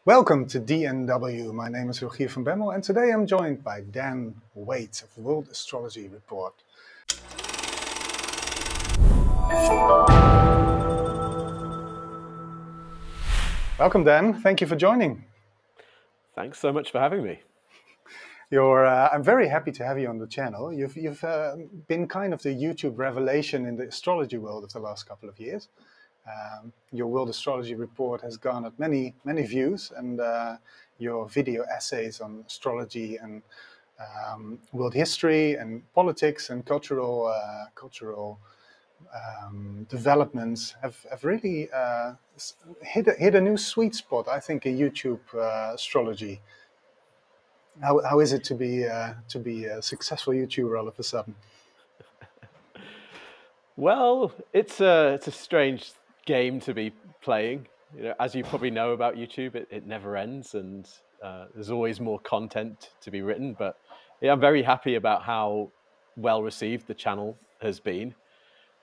Welcome to DNW. My name is Rogier van Bemmel, and today I'm joined by Dan Waite of World Astrology Report. Welcome, Dan. Thank you for joining. Thanks so much for having me. I'm very happy to have you on the channel. You've been kind of the YouTube revelation in the astrology world of the last couple of years. Your World Astrology Report has garnered many views, and your video essays on astrology and world history and politics and cultural developments have really hit a new sweet spot, I think, in YouTube astrology. How is it to be a successful YouTuber all of a sudden? Well, it's a strange game to be playing. You know, as you probably know about YouTube, it never ends, and there's always more content to be written. But yeah, I'm very happy about how well received the channel has been.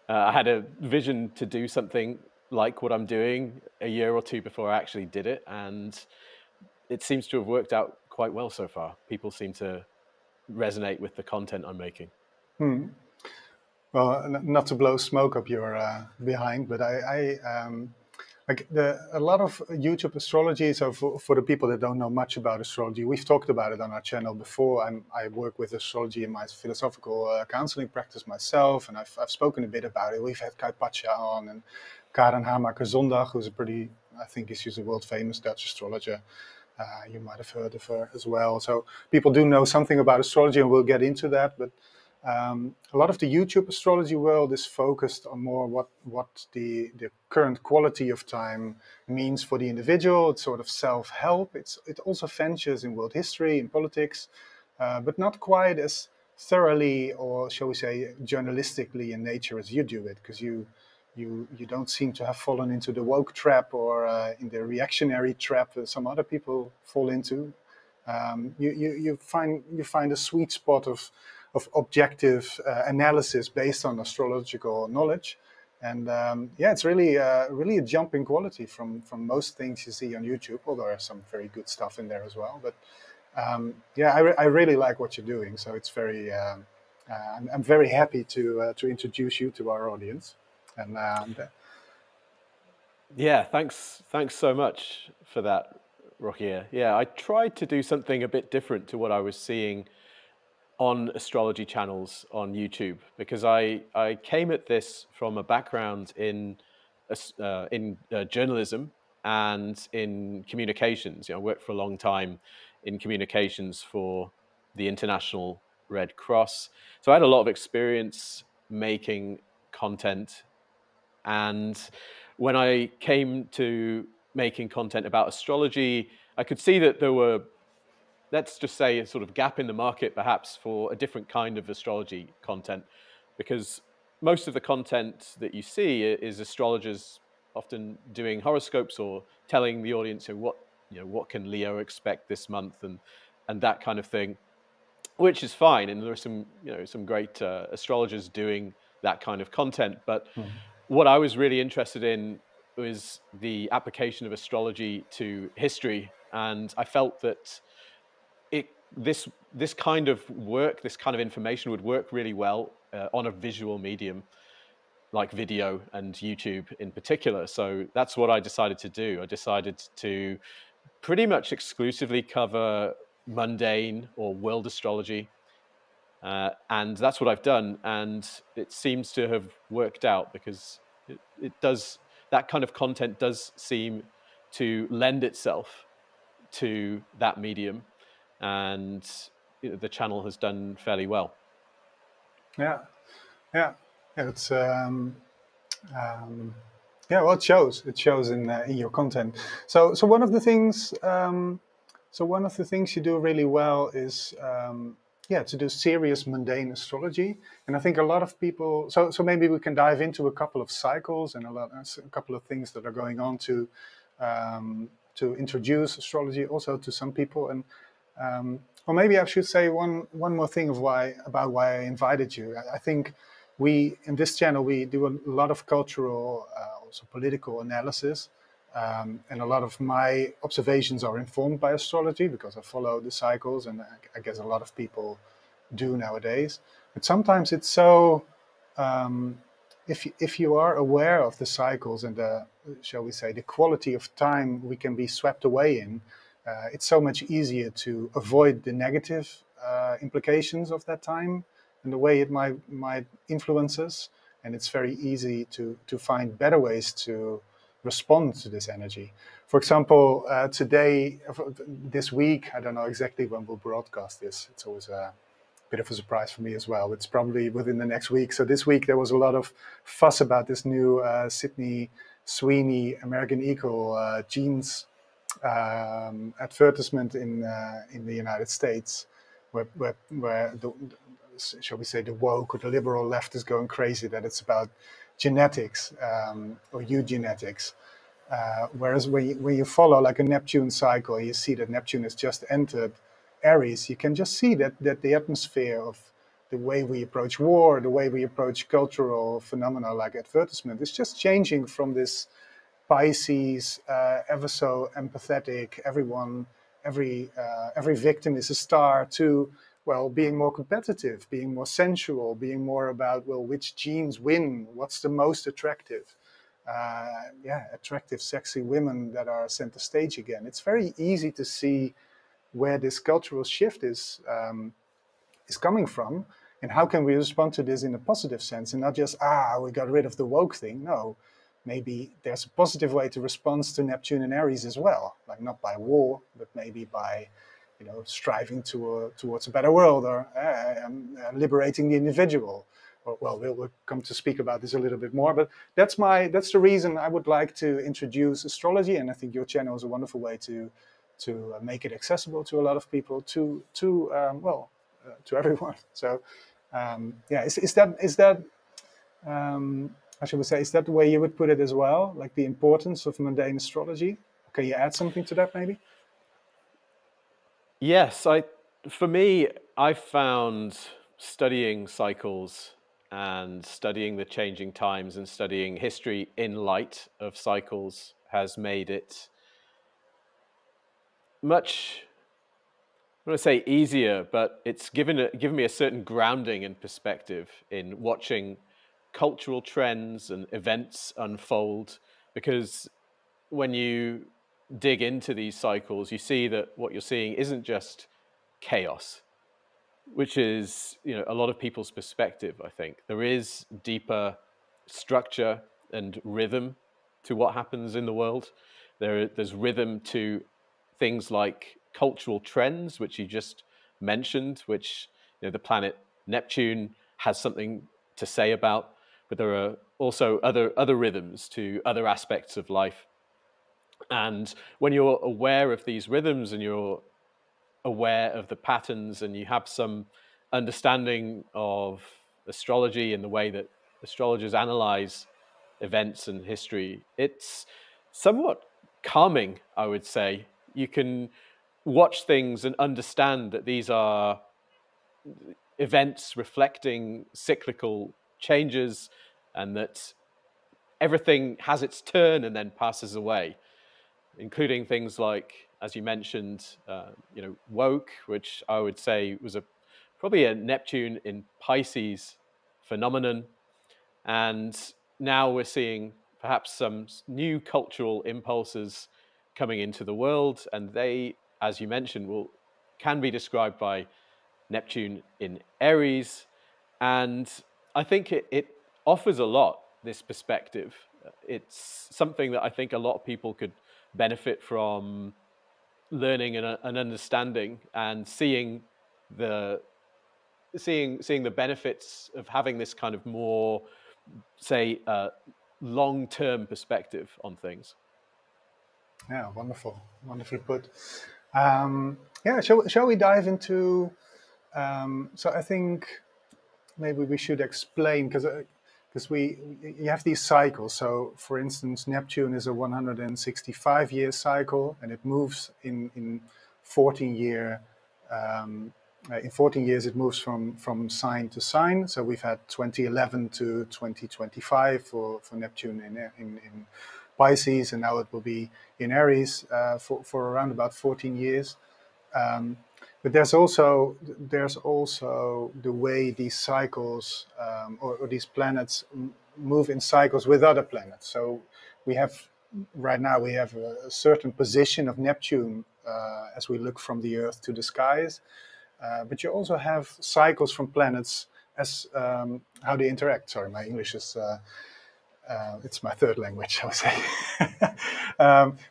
I had a vision to do something like what I'm doing a year or two before I actually did it, and it seems to have worked out quite well so far. People seem to resonate with the content I'm making. Well, not to blow smoke up your behind, but a lot of YouTube astrology. So for the people that don't know much about astrology, we've talked about it on our channel before. I work with astrology in my philosophical counseling practice myself, and I've spoken a bit about it. We've had Kai Pacha on and Karen Hamaker-Zondag, who's I think she's a world famous Dutch astrologer. You might have heard of her as well. So people do know something about astrology, and we'll get into that. But a lot of the YouTube astrology world is focused on more what the current quality of time means for the individual. It's sort of self-help. It also ventures in world history, in politics, but not quite as thoroughly, or shall we say, journalistically in nature as you do it, because you don't seem to have fallen into the woke trap or in the reactionary trap that some other people fall into. You find a sweet spot of objective analysis based on astrological knowledge, and yeah, it's really a jump in quality from most things you see on YouTube. Although there's some very good stuff in there as well, but yeah, I really like what you're doing. So it's very I'm very happy to introduce you to our audience. And yeah, thanks so much for that, Rogier. Yeah, I tried to do something a bit different to what I was seeing on astrology channels on YouTube, because I came at this from a background in journalism and in communications. You know, I worked for a long time in communications for the International Red Cross, so I had a lot of experience making content. And when I came to making content about astrology, I could see that there were, let's just say, a sort of gap in the market perhaps for a different kind of astrology content, because most of the content that you see is astrologers often doing horoscopes or telling the audience what can Leo expect this month and that kind of thing, which is fine, and there are some great astrologers doing that kind of content. But what I was really interested in was the application of astrology to history, and I felt that this kind of work, this kind of information would work really well on a visual medium like video and YouTube in particular. So that's what I decided to do. I decided to pretty much exclusively cover mundane or world astrology, and that's what I've done, and it seems to have worked out, because that kind of content does seem to lend itself to that medium, and the channel has done fairly well. Yeah, it's yeah, well, it shows in your content. So one of the things you do really well is to do serious mundane astrology. And I think a lot of people, so maybe we can dive into a couple of cycles and a couple of things that are going on to introduce astrology also to some people. And or maybe I should say one more thing about why I invited you. I think in this channel we do a lot of cultural, also political analysis, And a lot of my observations are informed by astrology because I follow the cycles, and I guess a lot of people do nowadays. But sometimes it's so, if you are aware of the cycles and the, shall we say, the quality of time we can be swept away in, it's so much easier to avoid the negative implications of that time and the way it might influence us. And it's very easy to find better ways to respond to this energy. For example, this week, I don't know exactly when we'll broadcast this. It's always a bit of a surprise for me as well. It's probably within the next week. So this week there was a lot of fuss about this new Sydney Sweeney American Eagle jeans advertisement in the United States, where the, shall we say, the woke or the liberal left is going crazy that it's about genetics or eugenetics. Whereas when you follow like a Neptune cycle, you see that Neptune has just entered Aries. You can just see that the atmosphere of the way we approach war, the way we approach cultural phenomena like advertisement is just changing from this Pisces, ever so empathetic, every victim is a star, to, well, being more competitive, being more sensual, being more about, well, which genes win, what's the most attractive. Attractive, sexy women that are center stage again. It's very easy to see where this cultural shift is coming from, and how can we respond to this in a positive sense, and not just, we got rid of the woke thing. No, maybe there's a positive way to respond to Neptune and Aries as well, like not by war, but maybe by, striving towards a better world, or liberating the individual. Well, we'll come to speak about this a little bit more, but that's the reason I would like to introduce astrology, and I think your channel is a wonderful way to make it accessible to a lot of people, to everyone. So, is that how should we say? Is that the way you would put it as well? Like the importance of mundane astrology? Can you add something to that, maybe? Yes, for me, I found studying cycles and studying the changing times and studying history in light of cycles has made it much, I want to say easier, but it's given me a certain grounding and perspective in watching cultural trends and events unfold, because when you dig into these cycles, you see that what you're seeing isn't just chaos, which is, a lot of people's perspective. I think there is deeper structure and rhythm to what happens in the world. There's rhythm to things like cultural trends, which you just mentioned, which the planet Neptune has something to say about. But there are also other rhythms to other aspects of life. And when you're aware of these rhythms and you're aware of the patterns and you have some understanding of astrology and the way that astrologers analyze events and history, it's somewhat calming, I would say. You can watch things and understand that these are events reflecting cyclical changes, and that everything has its turn and then passes away, including things like, as you mentioned, woke, which I would say was probably a Neptune in Pisces phenomenon. And now we're seeing perhaps some new cultural impulses coming into the world, and they, as you mentioned, can be described by Neptune in Aries. And I think it offers a lot, this perspective. It's something that I think a lot of people could benefit from learning and understanding, and seeing the benefits of having this kind of more, say, long-term perspective on things. Yeah, wonderfully put. Shall we dive into? So I think maybe we should explain, because you have these cycles. So, for instance, Neptune is a 165-year cycle, and it moves in 14 year. In 14 years, it moves from sign to sign. So we've had 2011 to 2025 for Neptune in Pisces, and now it will be in Aries for around about 14 years. But there's also the way these cycles or these planets move in cycles with other planets. So we have right now a certain position of Neptune as we look from the Earth to the skies. But you also have cycles from planets as how they interact. Sorry, my English is it's my third language, I would say.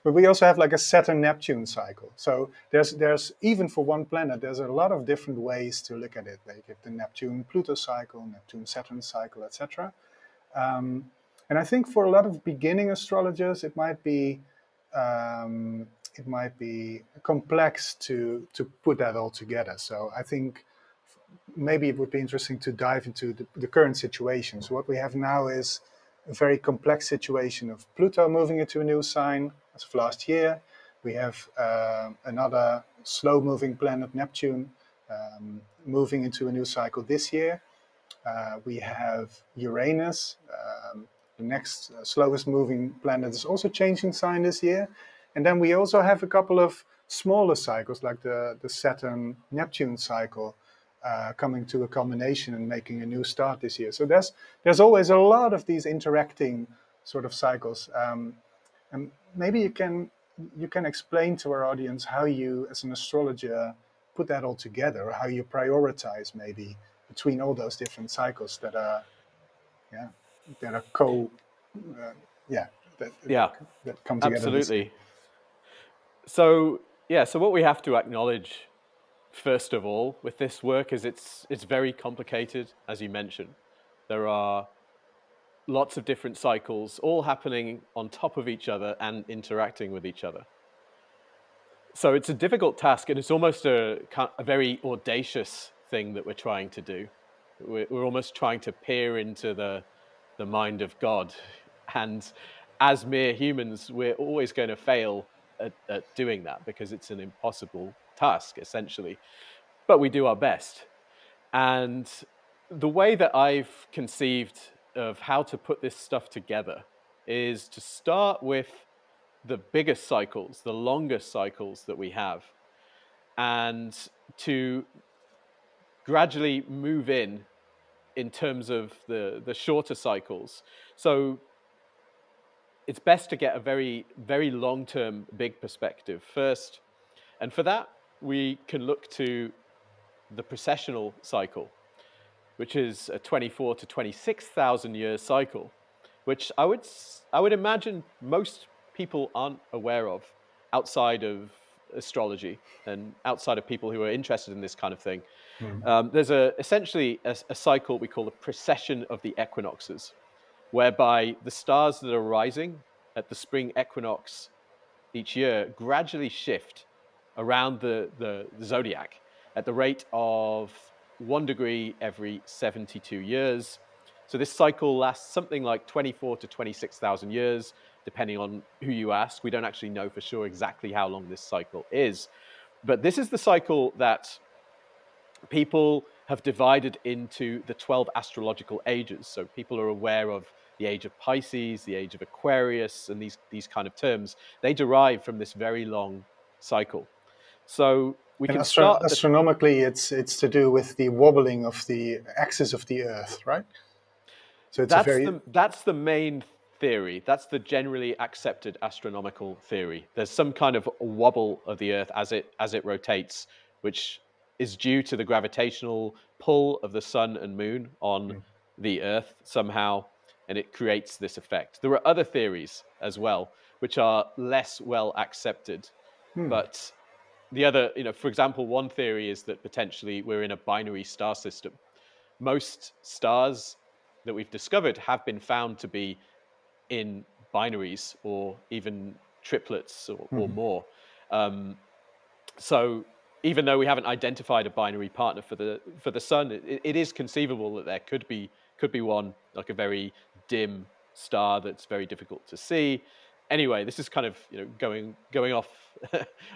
But we also have like a Saturn-Neptune cycle. So there's even for one planet, there's a lot of different ways to look at it. Like the Neptune-Pluto cycle, Neptune-Saturn cycle, etc. And I think for a lot of beginning astrologers, it might be complex to put that all together. So I think maybe it would be interesting to dive into the current situation. So what we have now is a very complex situation of Pluto moving into a new sign as of last year. We have another slow-moving planet, Neptune, moving into a new cycle this year. We have Uranus, the next slowest moving planet, is also changing sign this year. And then we also have a couple of smaller cycles, like the Saturn-Neptune cycle, coming to a culmination and making a new start this year. So there's always a lot of these interacting sort of cycles. And maybe you can explain to our audience how you, as an astrologer, put that all together, or how you prioritize maybe between all those different cycles that are that come together. Absolutely. So what we have to acknowledge first of all with this work is it's very complicated, as you mentioned. There are lots of different cycles all happening on top of each other and interacting with each other. So it's a difficult task, and it's almost a very audacious thing that we're trying to do. We're almost trying to peer into the mind of God, and as mere humans, we're always going to fail at doing that because it's an impossible task, essentially. But we do our best. And the way that I've conceived of how to put this stuff together is to start with the biggest cycles, the longest cycles that we have, and to gradually move in terms of the shorter cycles. So it's best to get a very, very long-term big perspective first. And for that, we can look to the processional cycle, which is a 24 to 26,000 year cycle, which I would imagine most people aren't aware of outside of astrology and outside of people who are interested in this kind of thing. There's essentially a cycle we call the procession of the equinoxes, whereby the stars that are rising at the spring equinox each year gradually shift around the zodiac at the rate of 1 degree every 72 years. So this cycle lasts something like 24 to 26,000 years, depending on who you ask. We don't actually know for sure exactly how long this cycle is. But this is the cycle that people have divided into the 12 astrological ages. So people are aware of the age of Pisces, the age of Aquarius, and these kind of terms. They derive from this very long cycle. So we can start astronomically, it's to do with the wobbling of the axis of the Earth, right? So it's that's the main theory. That's the generally accepted astronomical theory. There's some kind of wobble of the Earth as it rotates, which is due to the gravitational pull of the sun and moon on the Earth somehow, and it creates this effect. There are other theories as well, which are less well accepted, but the other, for example, one theory is that potentially we're in a binary star system. Most stars that we've discovered have been found to be in binaries or even triplets or more. So even though we haven't identified a binary partner for the sun, it is conceivable that there could be one, like a very dim star that's very difficult to see. Anyway, this is kind of going off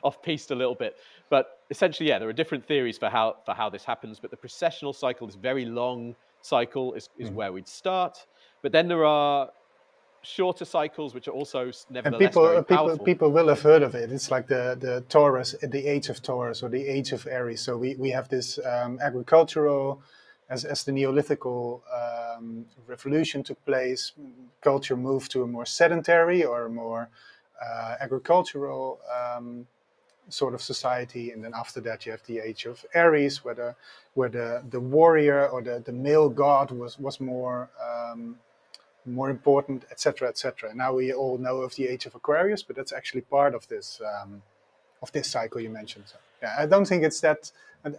off piste a little bit, but essentially, there are different theories for how this happens. But the processional cycle, this very long cycle, is where we'd start. But then there are shorter cycles, which are also And nevertheless very powerful. people will have heard of it. It's like the Taurus, the Age of Taurus, or the Age of Aries. So we have this agricultural, as the Neolithical revolution took place, culture moved to a more sedentary or a more agricultural sort of society, and then after that you have the Age of Aries, where the warrior or the male god was more important, etc., etc. Now we all know of the Age of Aquarius, but that's actually part of this cycle you mentioned. So, yeah, I don't think it's that.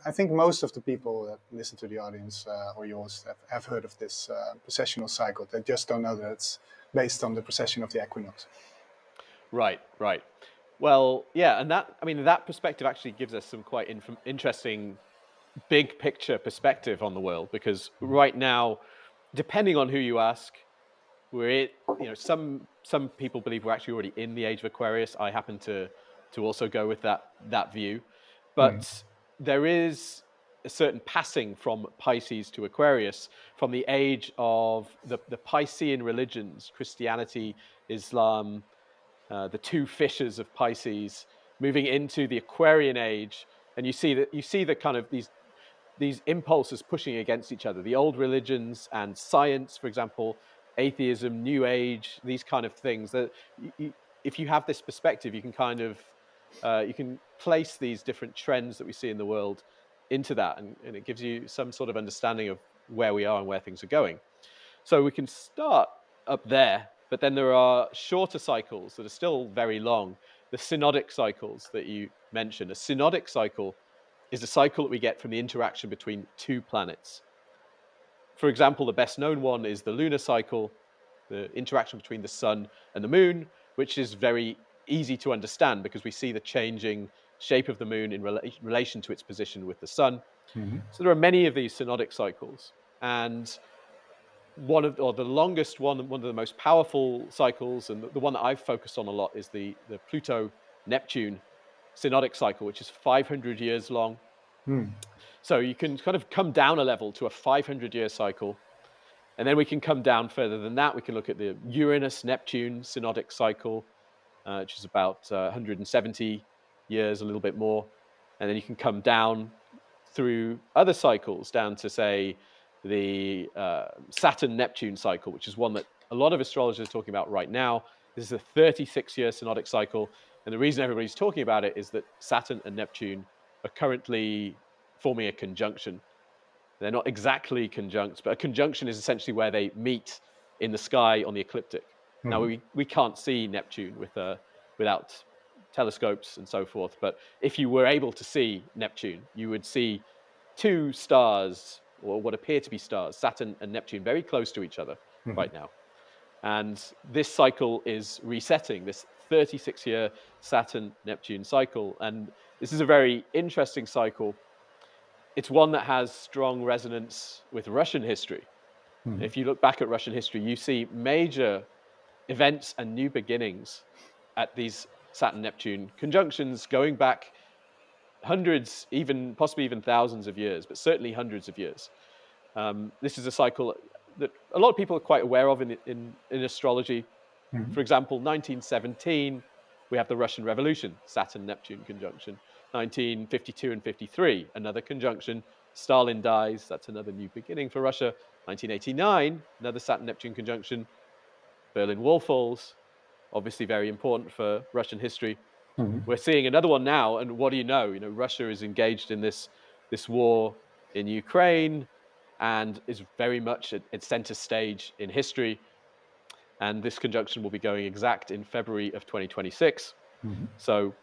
I think most of the people that listen to the audience or yours have heard of this processional cycle. They just don't know that it's based on the procession of the equinox. Right, right. Well, yeah, and that perspective actually gives us some quite interesting big picture perspective on the world, because right now, depending on who you ask, some people believe we're actually already in the Age of Aquarius. I happen to also go with that view, but there is a certain passing from Pisces to Aquarius, from the age of the Piscean religions, Christianity, Islam, the two fishes of Pisces, moving into the Aquarian age, and you see the kind of these impulses pushing against each other. The old religions and science, for example, atheism, New Age, these kind of things. That if you have this perspective, you can kind of you can place these different trends that we see in the world into that, and it gives you some sort of understanding of where we are and where things are going. So we can start up there, but then there are shorter cycles that are still very long. The synodic cycles that you mentioned. A synodic cycle is a cycle that we get from the interaction between two planets. For example, the best known one is the lunar cycle, the interaction between the sun and the moon, which is very easy to understand because we see the changing shape of the moon in relation to its position with the sun. So there are many of these synodic cycles, and the longest one of the most powerful cycles, and the one that I've focused on a lot, is the Pluto Neptune synodic cycle, which is 500 years long. So you can kind of come down a level to a 500-year cycle, and then we can come down further than that. We can look at the Uranus Neptune synodic cycle, which is about 170 years, a little bit more, and then you can come down through other cycles down to, say, the Saturn Neptune cycle, which is one that a lot of astrologers are talking about right now. This is a 36-year synodic cycle, and the reason everybody's talking about it is that Saturn and Neptune are currently forming a conjunction. They're not exactly conjunct, but a conjunction is essentially where they meet in the sky on the ecliptic. Now, we can't see Neptune without telescopes and so forth, but if you were able to see Neptune, you would see two stars, or what appear to be stars, Saturn and Neptune, very close to each other right now. And this cycle is resetting, this 36-year Saturn-Neptune cycle. And this is a very interesting cycle. It's one that has strong resonance with Russian history. If you look back at Russian history, you see major events and new beginnings at these Saturn-Neptune conjunctions going back hundreds, possibly even thousands of years, but certainly hundreds of years. This is a cycle that a lot of people are quite aware of in astrology. For example, 1917, we have the Russian Revolution, Saturn-Neptune conjunction. 1952 and 53, another conjunction. Stalin dies, that's another new beginning for Russia. 1989, another Saturn-Neptune conjunction. Berlin Wall falls, obviously very important for Russian history. We're seeing another one now, and what do you know? Russia is engaged in this war in Ukraine, and is very much at center stage in history. And this conjunction will be going exact in February of 2026. So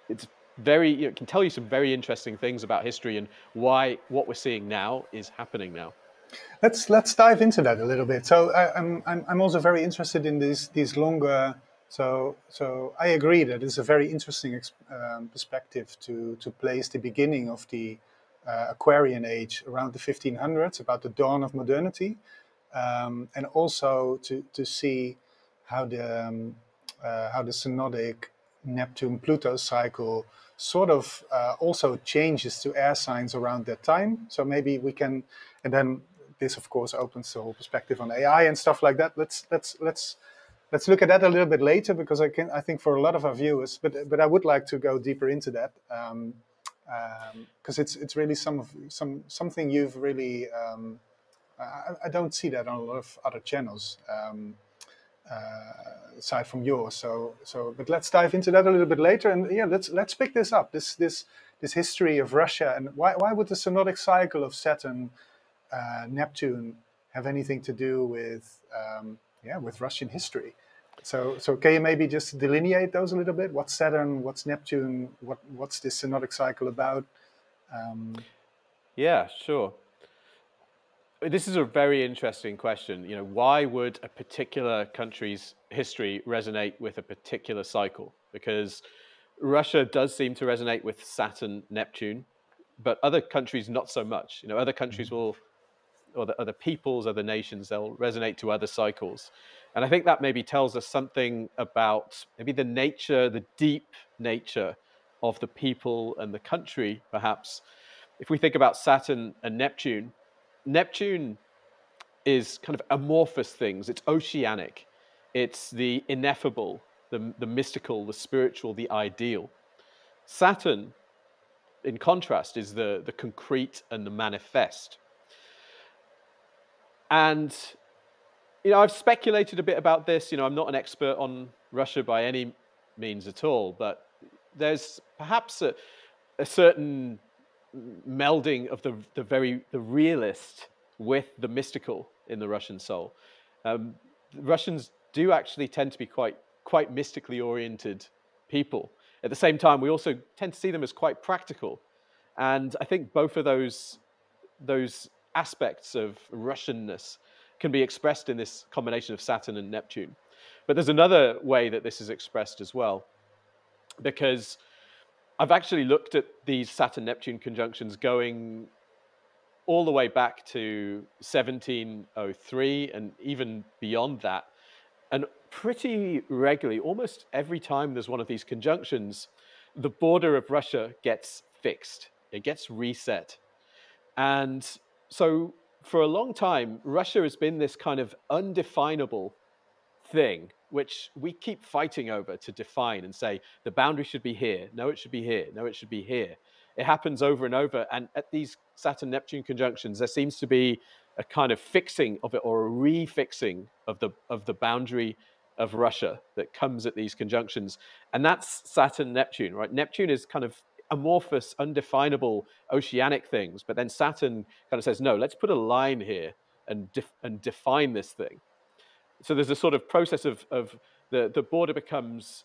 it's it can tell you some very interesting things about history and why what we're seeing now is happening now. Let's dive into that a little bit. So I'm also very interested in these longer. So I agree that it's a very interesting perspective to place the beginning of the Aquarian age around the 1500s, about the dawn of modernity, and also to see how the synodic Neptune-Pluto cycle sort of also changes to air signs around that time. So maybe we can, and then this of course opens the whole perspective on AI and stuff like that. Let's let's look at that a little bit later, because I think for a lot of our viewers, but I would like to go deeper into that, because it's really something you've really. I don't see that on a lot of other channels. Aside from yours, but let's dive into that a little bit later, and yeah, let's pick this up. This history of Russia, and why would the synodic cycle of Saturn, Neptune have anything to do with with Russian history? So can you maybe just delineate those a little bit? What's Saturn? What's Neptune? What's this synodic cycle about? Yeah, sure. This is a very interesting question. You know, why would a particular country's history resonate with a particular cycle? Because Russia does seem to resonate with Saturn, Neptune, but other countries not so much. You know, other countries will, or the other peoples, other nations, they'll resonate to other cycles. And I think that maybe tells us something about maybe the nature, the deep nature of the people and the country, perhaps. If we think about Saturn and Neptune, Neptune is kind of amorphous things. It's oceanic. It's the ineffable, the mystical, the spiritual, the ideal. Saturn, in contrast, is the concrete and the manifest. And, you know, I've speculated a bit about this. You know, I'm not an expert on Russia by any means at all, but there's perhaps a certain melding of the realist with the mystical in the Russian soul. Russians do actually tend to be quite mystically oriented people. At the same time, we also tend to see them as quite practical. And I think both of those aspects of Russianness can be expressed in this combination of Saturn and Neptune. But there's another way that this is expressed as well, because I've actually looked at these Saturn-Neptune conjunctions going all the way back to 1703 and even beyond that. And pretty regularly, almost every time there's one of these conjunctions, the border of Russia gets fixed. It gets reset. And so for a long time, Russia has been this kind of undefinable thing, which we keep fighting over to define and say, the boundary should be here. No, it should be here. No, it should be here. It happens over and over. And at these Saturn-Neptune conjunctions, there seems to be a kind of fixing of it, or a refixing of the boundary of Russia that comes at these conjunctions. And that's Saturn-Neptune, right? Neptune is kind of amorphous, undefinable, oceanic things. But then Saturn kind of says, no, let's put a line here and define this thing. So there's a sort of process of the border becomes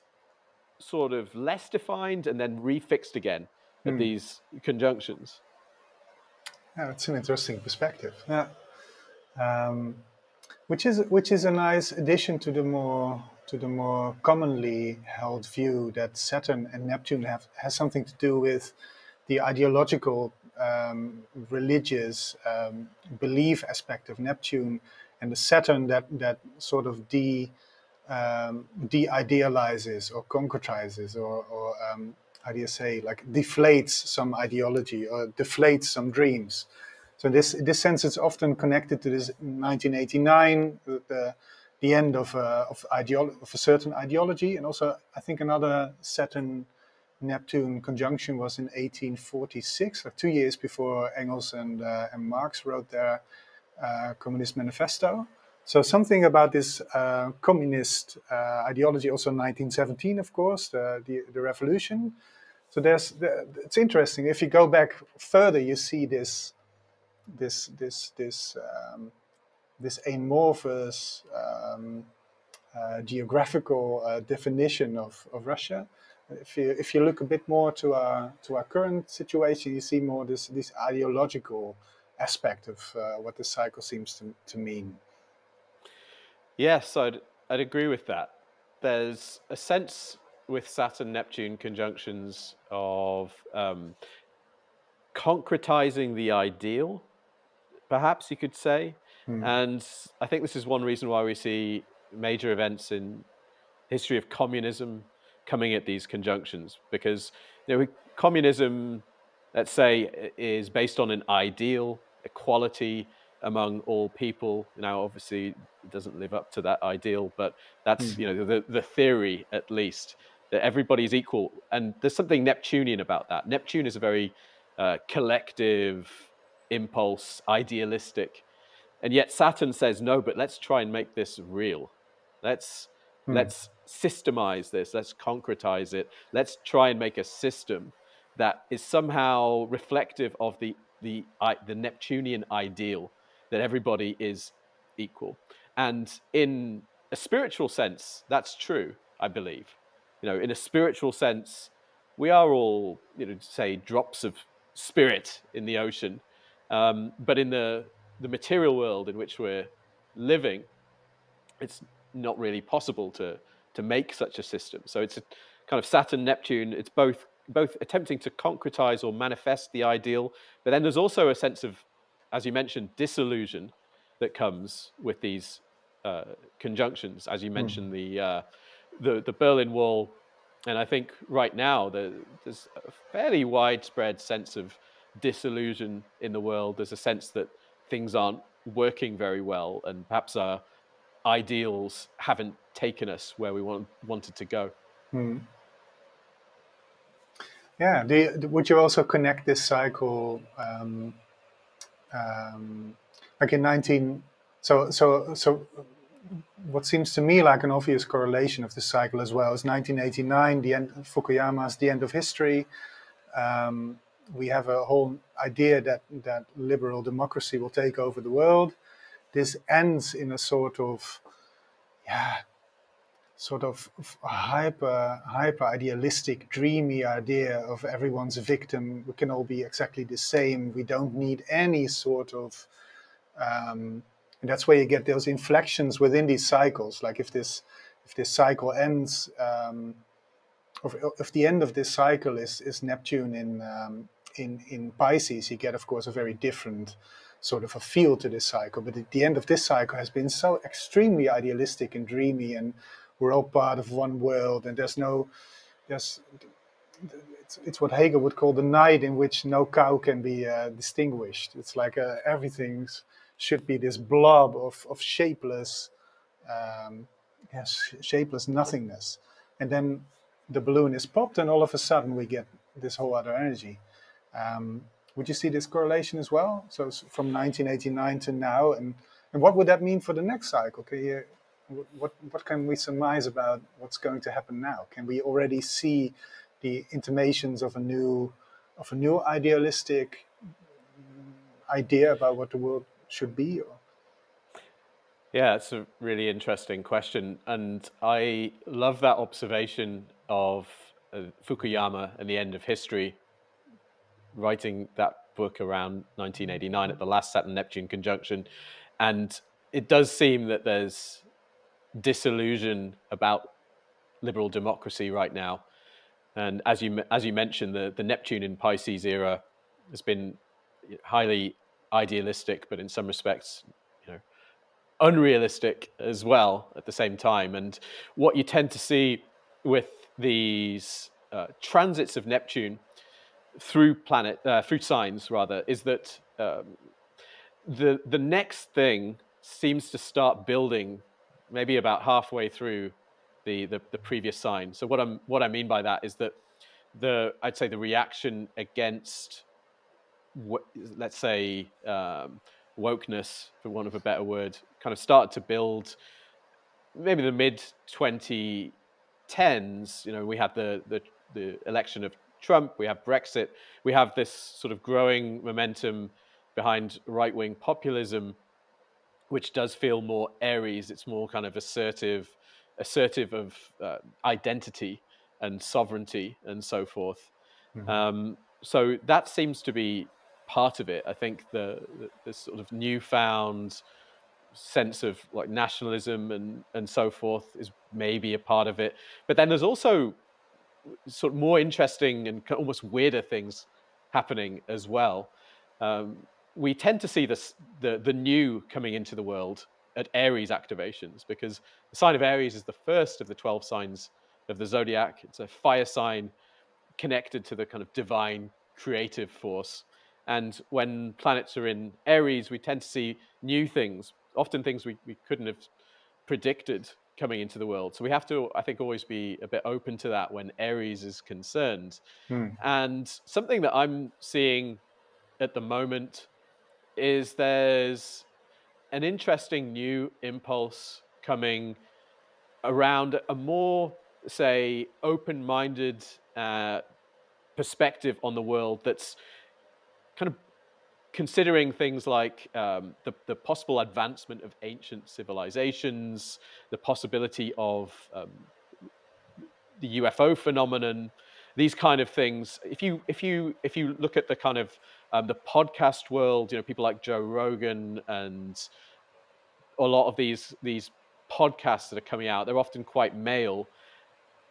sort of less defined and then refixed again at these conjunctions. Yeah, that's an interesting perspective. Yeah, which is a nice addition to the more commonly held view that Saturn and Neptune has something to do with the ideological, religious belief aspect of Neptune, and the Saturn that sort of de-idealizes or concretizes or how do you say, like deflates some ideology or deflates some dreams. So in this sense, it's often connected to this 1989, the end of a certain ideology, and also I think another Saturn-Neptune conjunction was in 1846, like 2 years before Engels and Marx wrote their Communist Manifesto. So something about this communist ideology, also 1917, of course, the revolution. So it's interesting. If you go back further, you see this amorphous geographical definition of Russia. If you look a bit more to our current situation, you see more this ideological aspect of what the cycle seems to mean. Yes, I'd agree with that. There's a sense with Saturn-Neptune conjunctions of concretizing the ideal, perhaps you could say. And I think this is one reason why we see major events in history of communism coming at these conjunctions, because communism, let's say, is based on an ideal, equality, among all people. Now, obviously, it doesn't live up to that ideal, but that's the theory, at least, that everybody's equal. And there's something Neptunian about that. Neptune is a very collective, impulse, idealistic, and yet Saturn says no. But let's try and make this real. Let's systemize this. Let's concretize it. Let's try and make a system that is somehow reflective of the Neptunian ideal, that everybody is equal. And in a spiritual sense, that's true, I believe. In a spiritual sense, we are all, say, drops of spirit in the ocean. But in the material world in which we're living, it's not really possible to make such a system. So it's a kind of Saturn, Neptune. It's both attempting to concretize or manifest the ideal, but then there's also a sense of, as you mentioned, disillusion that comes with these conjunctions. As you mentioned, the Berlin Wall, and I think right now there's a fairly widespread sense of disillusion in the world. There's a sense that things aren't working very well, and perhaps our ideals haven't taken us where we wanted to go. Yeah. Would you also connect this cycle, like in 19? So what seems to me like an obvious correlation of the cycle as well is 1989, the end of Fukuyama's The End of History. We have a whole idea that liberal democracy will take over the world. This ends in a sort of hyper idealistic, dreamy idea of everyone's a victim. We can all be exactly the same. We don't need any sort of. And that's where you get those inflections within these cycles. Like if this cycle ends, if the end of this cycle is Neptune in Pisces, you get, of course, a very different sort of a feel to this cycle. But the end of this cycle has been so extremely idealistic and dreamy, and we're all part of one world, and it's what Hegel would call the night in which no cow can be distinguished. It's like everything should be this blob of shapeless, shapeless nothingness. And then the balloon is popped, and all of a sudden we get this whole other energy. Would you see this correlation as well? So it's from 1989 to now, and what would that mean for the next cycle? What can we surmise about what's going to happen now? Can we already see the intimations of a new idealistic idea about what the world should be? Yeah, it's a really interesting question, and I love that observation of Fukuyama and the end of history, writing that book around 1989 at the last Saturn-Neptune conjunction. And it does seem that there's disillusion about liberal democracy right now. And as you mentioned, the Neptune in Pisces era has been highly idealistic, but in some respects, unrealistic as well at the same time. And what you tend to see with these transits of Neptune through signs rather, is that the next thing seems to start building maybe about halfway through the previous sign. So what I mean by that is that I'd say the reaction against let's say wokeness, for want of a better word, kind of started to build maybe the mid 2010s. We had the election of Trump, we have Brexit, we have this sort of growing momentum behind right-wing populism, which does feel more Aries. It's more kind of assertive of identity and sovereignty and so forth. So that seems to be part of it. I think the sort of newfound sense of like nationalism and so forth is maybe a part of it. But then there's also sort of more interesting and almost weirder things happening as well. We tend to see the new coming into the world at Aries activations, because the sign of Aries is the first of the 12 signs of the zodiac. It's a fire sign connected to the kind of divine creative force. And when planets are in Aries, we tend to see new things, often things we couldn't have predicted coming into the world. So we have to, I think, always be a bit open to that when Aries is concerned. And something that I'm seeing at the moment is there's an interesting new impulse coming around a more, say, open-minded perspective on the world that's kind of considering things like the possible advancement of ancient civilizations, the possibility of the UFO phenomenon, these kind of things. If you look at the kind of the podcast world, people like Joe Rogan and a lot of these podcasts that are coming out, they're often quite male,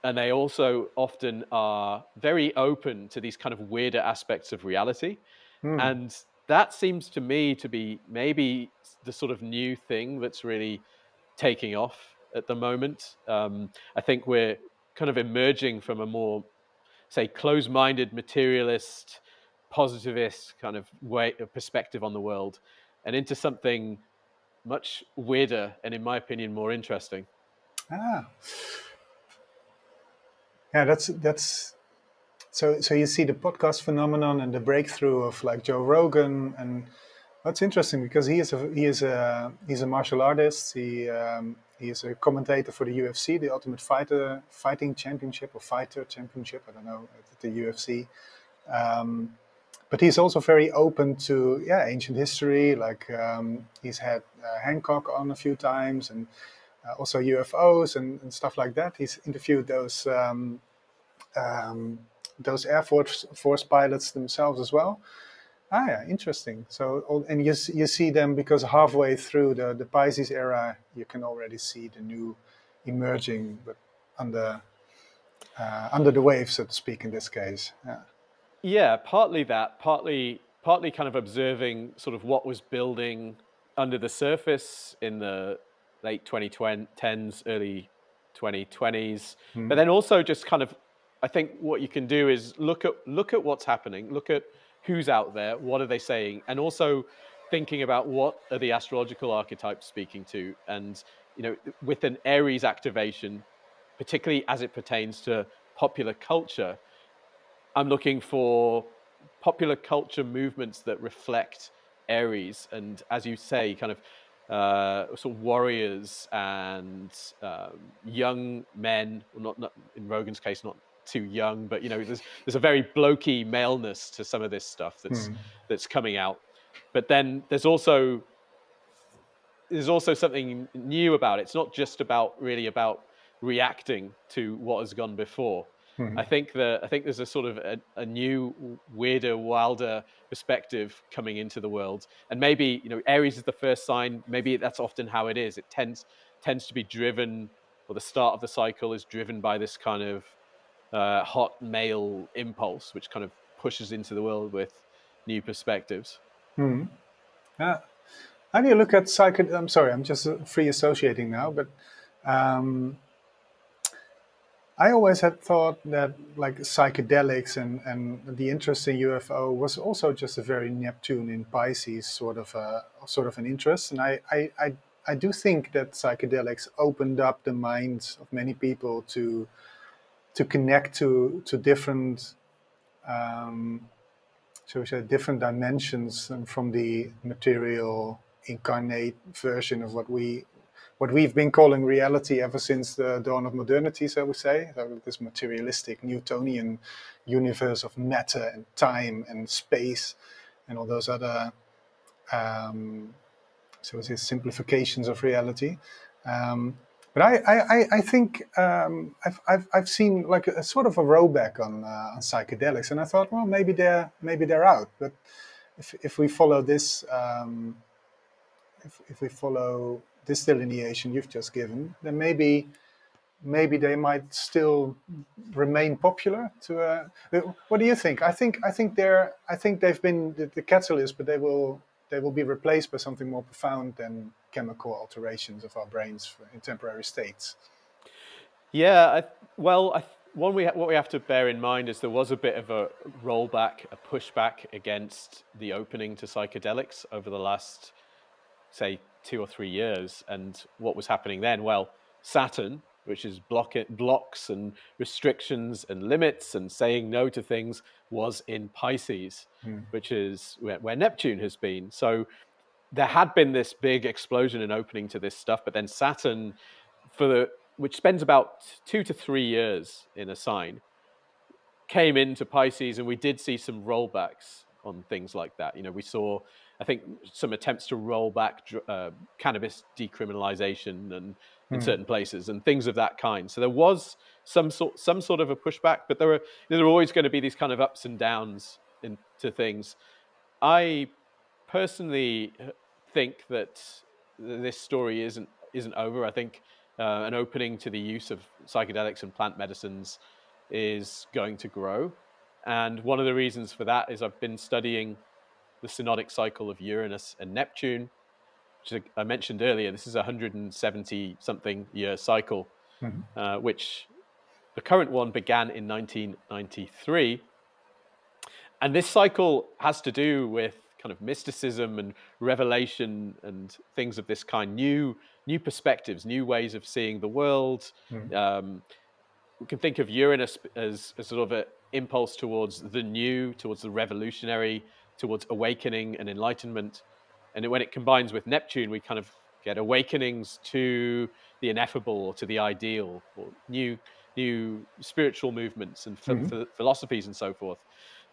and they also often are very open to these kind of weirder aspects of reality. And that seems to me to be maybe the sort of new thing that's really taking off at the moment. I think we're kind of emerging from a more, say, closed-minded, materialist, positivist kind of way of perspective on the world, and into something much weirder and, in my opinion, more interesting. Yeah, that's so you see the podcast phenomenon and the breakthrough of like Joe Rogan, and that's interesting because he's a martial artist. He is a commentator for the UFC, the Ultimate Fighting Championship or Fighter Championship. I don't know, the UFC. But he's also very open to ancient history. Like he's had Hancock on a few times, and also UFOs and stuff like that. He's interviewed those Air Force pilots themselves as well. Yeah, interesting. So, and you see them because halfway through the Pisces era, you can already see the new emerging, but under the wave, so to speak, in this case. Yeah, partly that, partly kind of observing sort of what was building under the surface in the late 2010s, early 2020s, but then also just kind of, I think what you can do is look at what's happening, look at who's out there, what are they saying, and also thinking about what are the astrological archetypes speaking to. And with an Aries activation, particularly as it pertains to popular culture, I'm looking for popular culture movements that reflect Aries, and, as you say, kind of sort of warriors and young men. Well, not in Rogan's case, not too young, but there's a very blokey maleness to some of this stuff that's coming out. But then there's also something new about it. It's not just really about reacting to what has gone before. I think there's a sort of a new, weirder, wilder perspective coming into the world, and maybe Aries is the first sign. Maybe that's often how it is. It tends to be driven, or the start of the cycle is driven by this kind of hot male impulse, which kind of pushes into the world with new perspectives. Yeah. How do you look at psychedelics? I'm sorry, I'm just free associating now, but I always had thought that like psychedelics and the interest in UFO was also just a very Neptune in Pisces sort of an interest, and I do think that psychedelics opened up the minds of many people to connect to different so we say different dimensions from the material incarnate version of what we've been calling reality ever since the dawn of modernity, so we say. So this materialistic Newtonian universe of matter and time and space and all those other so we say simplifications of reality. But I think I've seen like a sort of a rowback on psychedelics, and I thought, well, maybe they're out. But if we follow this if we follow this delineation you've just given, then maybe they might still remain popular. What do you think? I think they've been the catalyst, but they will be replaced by something more profound than chemical alterations of our brains in temporary states. Yeah, what we have to bear in mind is there was a bit of a rollback, a pushback against the opening to psychedelics over the last, say, 2 or 3 years. And what was happening then? Well, Saturn, which is blocks and restrictions and limits and saying no to things, was in Pisces, which is where Neptune has been. So there had been this big explosion and opening to this stuff, but then Saturn, which spends about 2 to 3 years in a sign, came into Pisces, and we did see some rollbacks on things like that. You know, we saw, I think, some attempts to roll back cannabis decriminalization and in certain places and things of that kind. So there was some sort of a pushback, but there are always going to be these kind of ups and downs into things. I personally think that this story isn't over. I think an opening to the use of psychedelics and plant medicines is going to grow. And one of the reasons for that is I've been studying the synodic cycle of Uranus and Neptune, which I mentioned earlier. This is a 170-something year cycle, which the current one began in 1993. And this cycle has to do with kind of mysticism and revelation and things of this kind, new perspectives, new ways of seeing the world. We can think of Uranus as sort of an impulse towards the new, towards the revolutionary, towards awakening and enlightenment. And when it combines with Neptune, we kind of get awakenings to the ineffable or to the ideal, or new spiritual movements and philosophies and so forth.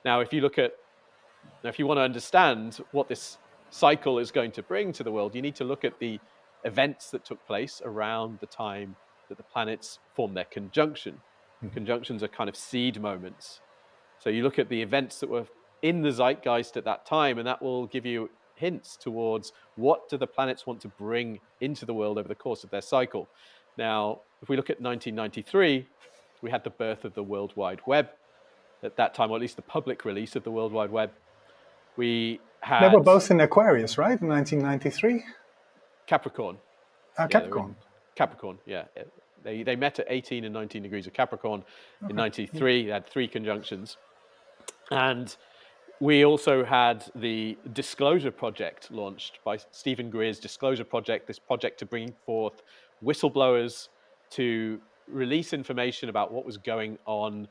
Now, if you want to understand what this cycle is going to bring to the world, you need to look at the events that took place around the time that the planets form their conjunction. Conjunctions are kind of seed moments. So you look at the events that were in the zeitgeist at that time, and that will give you hints towards what do the planets want to bring into the world over the course of their cycle. Now, if we look at 1993, we had the birth of the World Wide Web. At that time, or at least the public release of the World Wide Web. They were both in Aquarius, right, in 1993? Capricorn. Capricorn. Capricorn, yeah. They met at 18 and 19 degrees of Capricorn in 93. They had 3 conjunctions. And we also had the Disclosure Project launched by Stephen Greer's Disclosure Project, this project to bring forth whistleblowers to release information about what was going on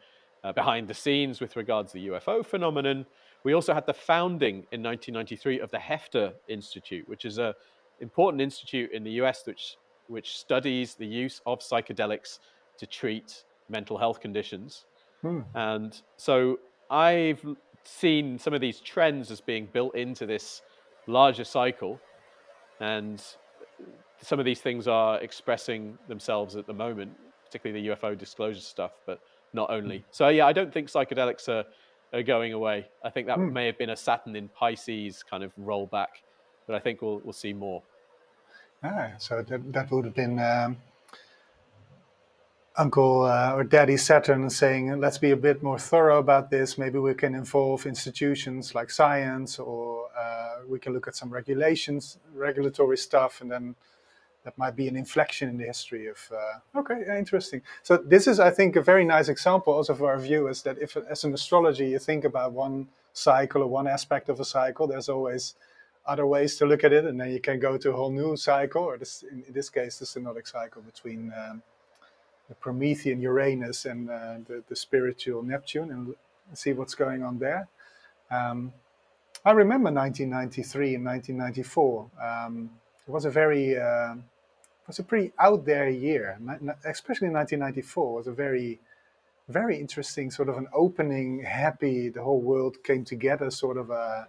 behind the scenes with regards to the UFO phenomenon. We also had the founding in 1993 of the Hefter Institute, which is an important institute in the US which studies the use of psychedelics to treat mental health conditions. And so I've seen some of these trends as being built into this larger cycle, and some of these things are expressing themselves at the moment, particularly the UFO disclosure stuff, but not only. So yeah, I don't think psychedelics are going away. I think that may have been a Saturn in Pisces kind of rollback, but I think we'll see more. So that would have been Uncle or Daddy Saturn saying, let's be a bit more thorough about this. Maybe we can involve institutions like science, or we can look at some regulatory stuff, and then that might be an inflection in the history of... interesting. So this is, I think, a very nice example also for our viewers, that if, as an astrologer, you think about one cycle or one aspect of a cycle, there's always other ways to look at it, and then you can go to a whole new cycle, or in this case, the synodic cycle between the Promethean Uranus and the spiritual Neptune, and see what's going on there. I remember 1993 and 1994. It was a pretty out there year, especially 1994 was a very, very interesting sort of an opening, happy, the whole world came together sort of a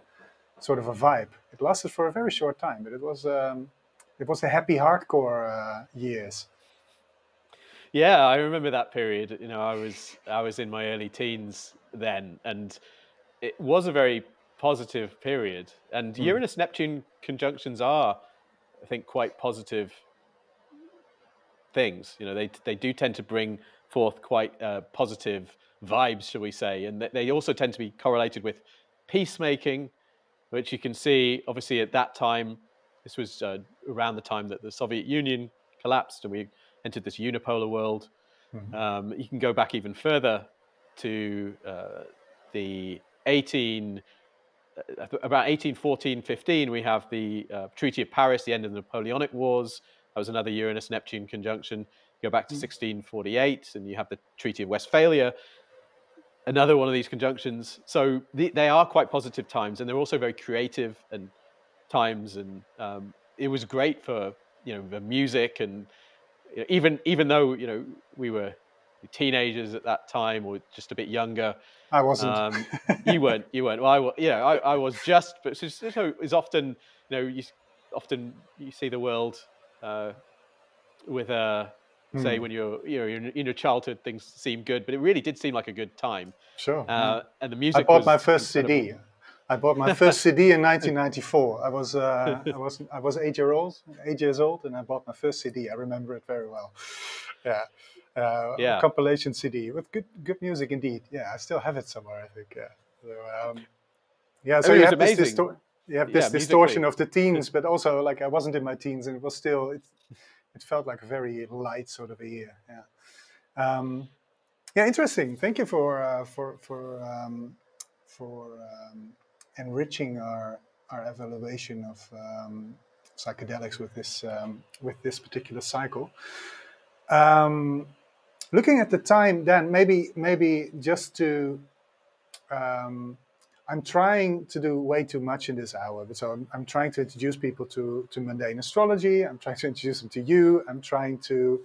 vibe. It lasted for a very short time, but it was a happy hardcore years. Yeah, I remember that period. You know, I was in my early teens then, and it was a very positive period. And Uranus-Neptune conjunctions are, I think, quite positive things. You know, they do tend to bring forth quite positive vibes, shall we say, and they also tend to be correlated with peacemaking, which you can see obviously at that time. This was around the time that the Soviet Union collapsed and we entered this unipolar world. You can go back even further to the about 1814-15, we have the Treaty of Paris, the end of the Napoleonic Wars. That was another Uranus-Neptune conjunction. You go back to 1648, and you have the Treaty of Westphalia, another one of these conjunctions. So they are quite positive times, and they're also very creative and times. And it was great for the music, and even though we were teenagers at that time, or just a bit younger. I wasn't. You weren't. Well, I was just. But so is often, you see the world with say when you're in your childhood, things seem good, but it really did seem like a good time. Sure. And the music. I bought my first CD. I bought my first CD in 1994. I was 8 years old, and I bought my first CD. I remember it very well. Yeah. A compilation CD with good music indeed. Yeah, I still have it somewhere, I think. So you have this distortion of the teens, but also like I wasn't in my teens, and it was still it felt like a very light sort of a year. Yeah. Interesting. Thank you for enriching our evaluation of psychedelics with this particular cycle. Looking at the time, Dan, maybe just to, I'm trying to do way too much in this hour, but so I'm trying to introduce people to mundane astrology. I'm trying to introduce them to you. I'm trying to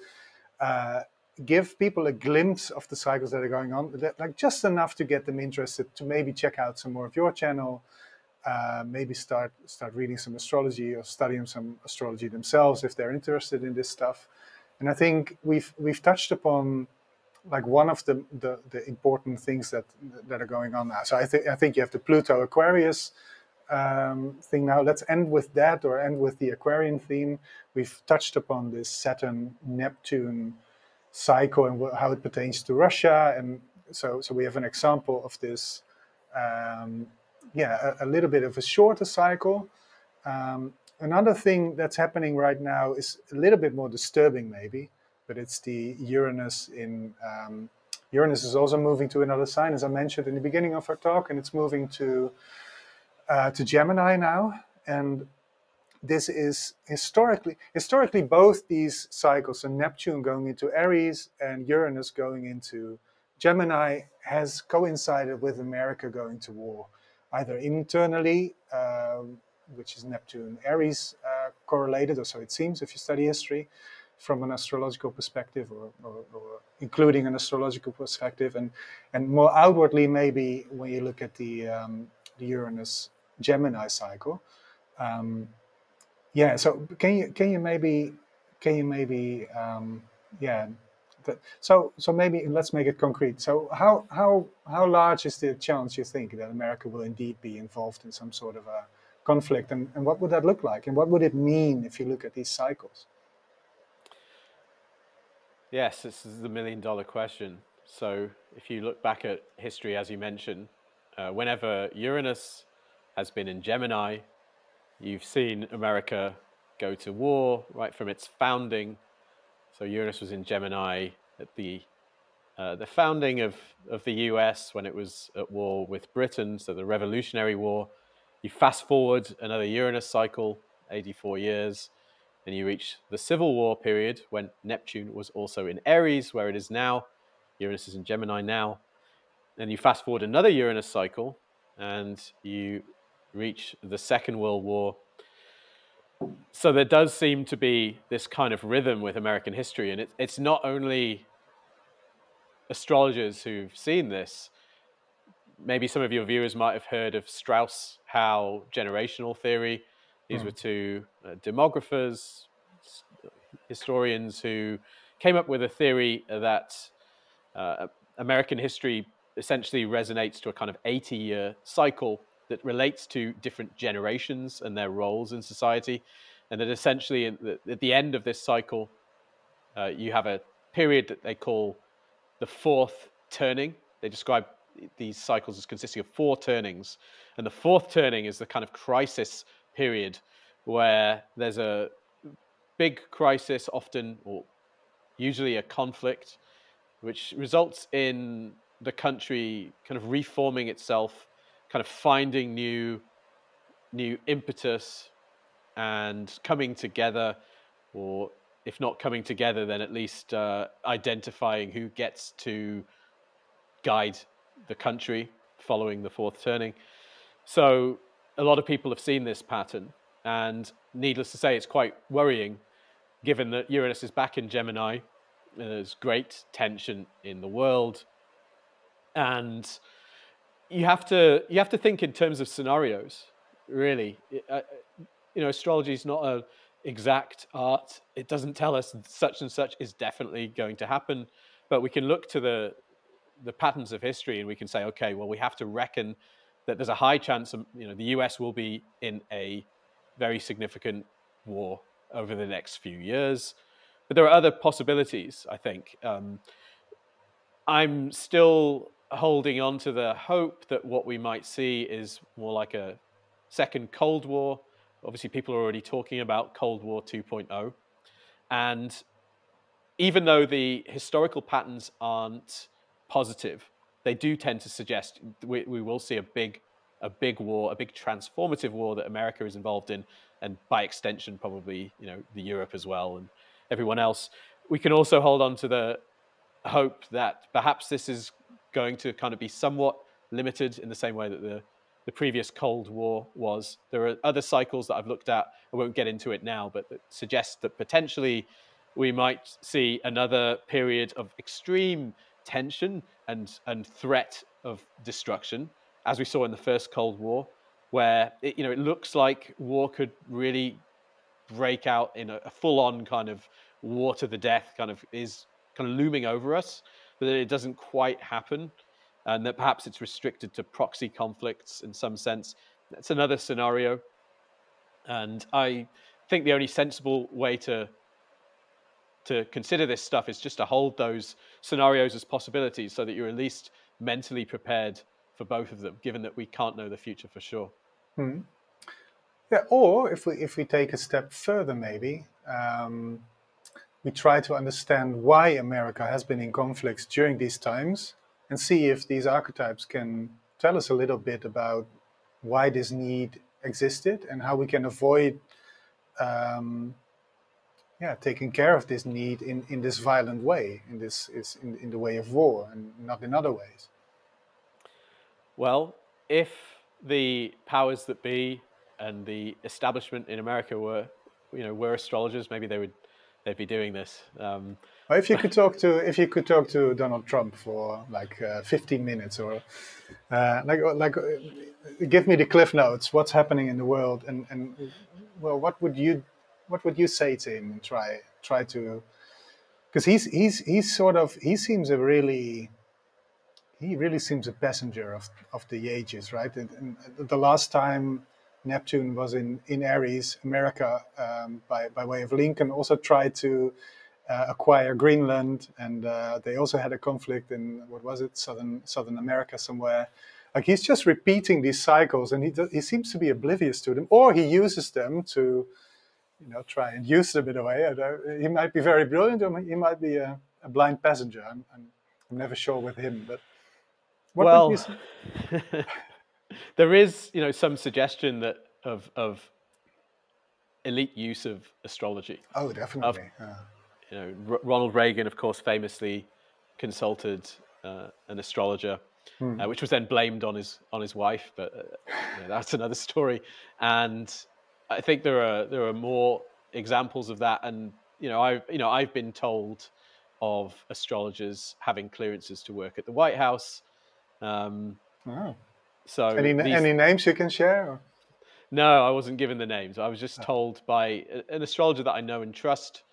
give people a glimpse of the cycles that are going on, like just enough to get them interested to maybe check out some more of your channel, maybe start reading some astrology or studying some astrology themselves if they're interested in this stuff. And I think we've touched upon like one of the important things that are going on now. So I think you have the Pluto Aquarius thing now. Let's end with that, or end with the Aquarian theme. We've touched upon this Saturn Neptune cycle and how it pertains to Russia, and so we have an example of this. A little bit of a shorter cycle. Another thing that's happening right now is a little bit more disturbing, maybe, but it's the Uranus in. Uranus is also moving to another sign, as I mentioned in the beginning of our talk, and it's moving to Gemini now. And this is historically both these cycles, so Neptune going into Aries and Uranus going into Gemini, has coincided with America going to war, either internally, which is Neptune Aries correlated, or so it seems if you study history from an astrological perspective, or including an astrological perspective, and more outwardly maybe when you look at the Uranus Gemini cycle. So can you maybe so maybe let's make it concrete. So how large is the chance, you think, that America will indeed be involved in some sort of a conflict, and what would that look like, and what would it mean if you look at these cycles? Yes, this is the million-dollar question. So if you look back at history, as you mentioned, whenever Uranus has been in Gemini, you've seen America go to war right from its founding. So Uranus was in Gemini at the founding of the US, when it was at war with Britain, so the Revolutionary War. You fast forward another Uranus cycle, 84 years, and you reach the Civil War period when Neptune was also in Aries, where it is now. Uranus is in Gemini now. Then you fast forward another Uranus cycle, and you reach the Second World War. So there does seem to be this kind of rhythm with American history, and it's not only astrologers who've seen this. Maybe some of your viewers might have heard of Strauss-Howe generational theory. These were two demographers, historians, who came up with a theory that American history essentially resonates to a kind of 80-year cycle that relates to different generations and their roles in society. And that essentially at the end of this cycle, you have a period that they call the fourth turning. They describe these cycles as consisting of 4 turnings. And the fourth turning is the kind of crisis period where there's a big crisis, often or usually a conflict, which results in the country kind of reforming itself, kind of finding new impetus and coming together, or if not coming together, then at least identifying who gets to guide the country following the fourth turning. So a lot of people have seen this pattern, and needless to say, it's quite worrying, given that Uranus is back in Gemini. There's great tension in the world, and you have to think in terms of scenarios. Really, astrology is not an exact art. It doesn't tell us such and such is definitely going to happen, but we can look to the patterns of history, and we can say, okay, well, we have to reckon that there's a high chance the US will be in a very significant war over the next few years. But there are other possibilities, I think. I'm still holding on to the hope that what we might see is more like a second Cold War. Obviously, people are already talking about Cold War 2.0. And even though the historical patterns aren't positive, they do tend to suggest we will see a big war, a big transformative war that America is involved in, and by extension, probably the Europe as well and everyone else. We can also hold on to the hope that perhaps this is going to kind of be somewhat limited in the same way that the previous Cold War was. There are other cycles that I've looked at. I won't get into it now, but that suggest that potentially we might see another period of extreme tension and threat of destruction, as we saw in the first Cold War, where it looks like war could really break out in a full-on kind of war to the death, kind of looming over us, but that it doesn't quite happen, and that perhaps it's restricted to proxy conflicts in some sense. That's another scenario, and I think the only sensible way to consider this stuff is just to hold those scenarios as possibilities, so that you're at least mentally prepared for both of them, given that we can't know the future for sure. Hmm. Yeah, or if we take a step further, maybe we try to understand why America has been in conflicts during these times, and see if these archetypes can tell us a little bit about why this need existed and how we can avoid taking care of this need in this violent way, in the way of war, and not in other ways. Well, if the powers that be and the establishment in America were astrologers, maybe they'd be doing this. If you could talk to Donald Trump for like 15 minutes, or give me the cliff notes. What's happening in the world, and well, what would you say to him, and try to, because he really seems a passenger of the ages, right? And the last time Neptune was in Aries, America, by way of Lincoln, also tried to acquire Greenland, and they also had a conflict in, what was it, Southern America somewhere. Like, he's just repeating these cycles, and he seems to be oblivious to them, or he uses them to try and use them in a way. He might be very brilliant, or he might be a blind passenger. I'm never sure with him, but what would you say? There is, some suggestion that of elite use of astrology. Oh, definitely. Ronald Reagan, of course, famously consulted an astrologer, which was then blamed on his wife, but that's another story. And I think there are more examples of that. And I've been told of astrologers having clearances to work at the White House. So any names you can share? Or? No, I wasn't given the names. I was just told by an astrologer that I know and trust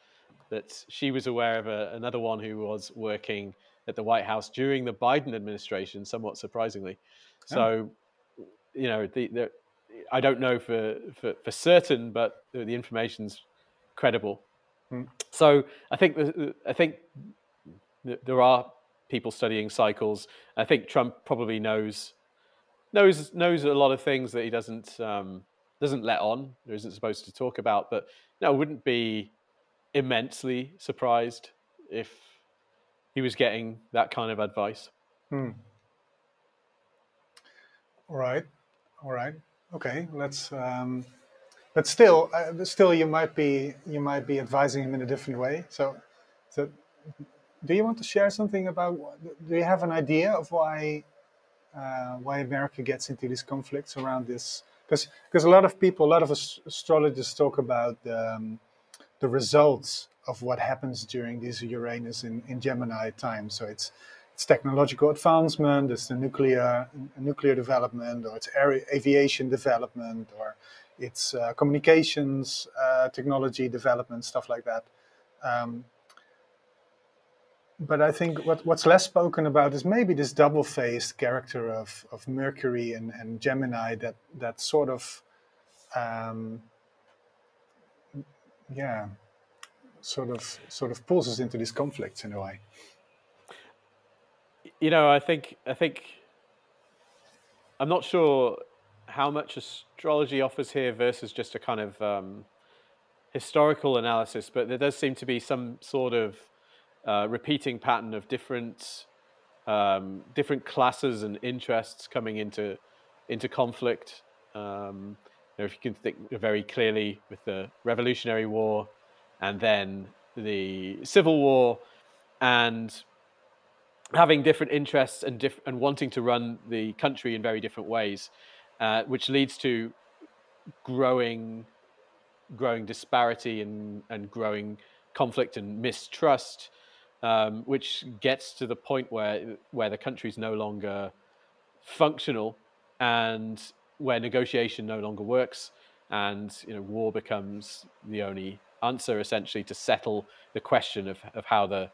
that she was aware of another one who was working at the White House during the Biden administration, somewhat surprisingly. So, I don't know for certain, but the information's credible. So I think there are people studying cycles. I think Trump probably knows a lot of things that he doesn't let on, or isn't supposed to talk about. But I wouldn't be immensely surprised if he was getting that kind of advice. Hmm. All right. All right. Okay. Let's. But still, you might be advising him in a different way. So, do you want to share something about? Do you have an idea of why America gets into these conflicts around this? Because a lot of people, a lot of astrologers talk about the results of what happens during this Uranus in Gemini time. So it's technological advancement, it's the nuclear development, or it's aviation development, or it's communications technology development, stuff like that. But I think what's less spoken about is maybe this double-faced character of Mercury and Gemini that sort of, yeah, sort of pulls us into these conflicts in a way. You know, I think I'm not sure how much astrology offers here versus just a kind of historical analysis, but there does seem to be some sort of repeating pattern of different classes and interests coming into conflict. If you can think very clearly with the Revolutionary War, and then the Civil War, and having different interests and wanting to run the country in very different ways, which leads to growing disparity and growing conflict and mistrust, which gets to the point where the country is no longer functional, and where negotiation no longer works, and war becomes the only answer essentially to settle the question of how the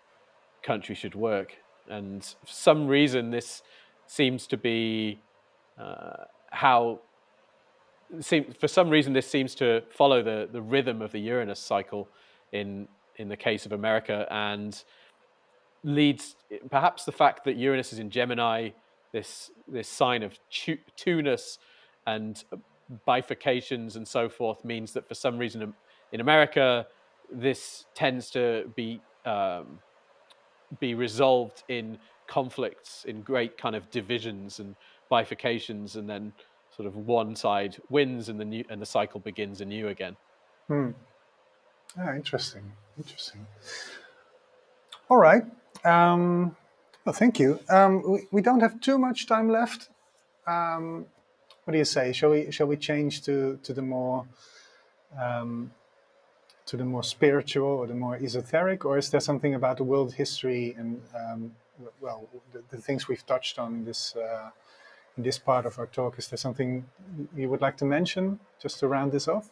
country should work. And for some reason this seems to be for some reason this seems to follow the rhythm of the Uranus cycle in the case of America, and leads perhaps the fact that Uranus is in Gemini, this sign of two-ness and bifurcations and so forth, means that for some reason in America this tends to be resolved in conflicts, in great kind of divisions and bifurcations, and then sort of one side wins and the cycle begins anew again. Interesting. All right. Well, thank you. We don't have too much time left. What do you say? Shall we change to the more spiritual or the more esoteric, or is there something about the world history and the things we've touched on in this part of our talk? Is there something you would like to mention just to round this off?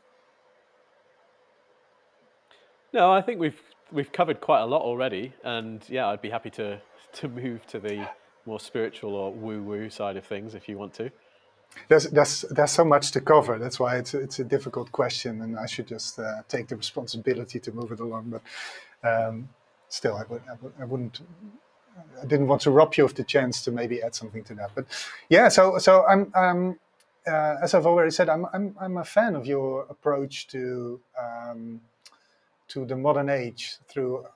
No, I think we've covered quite a lot already, and yeah, I'd be happy to move to the more spiritual or woo-woo side of things if you want to. There's so much to cover. That's why it's a difficult question, and I should just take the responsibility to move it along. But still, I didn't want to rob you of the chance to maybe add something to that. But yeah, so I'm as I've already said, I'm a fan of your approach to the modern age through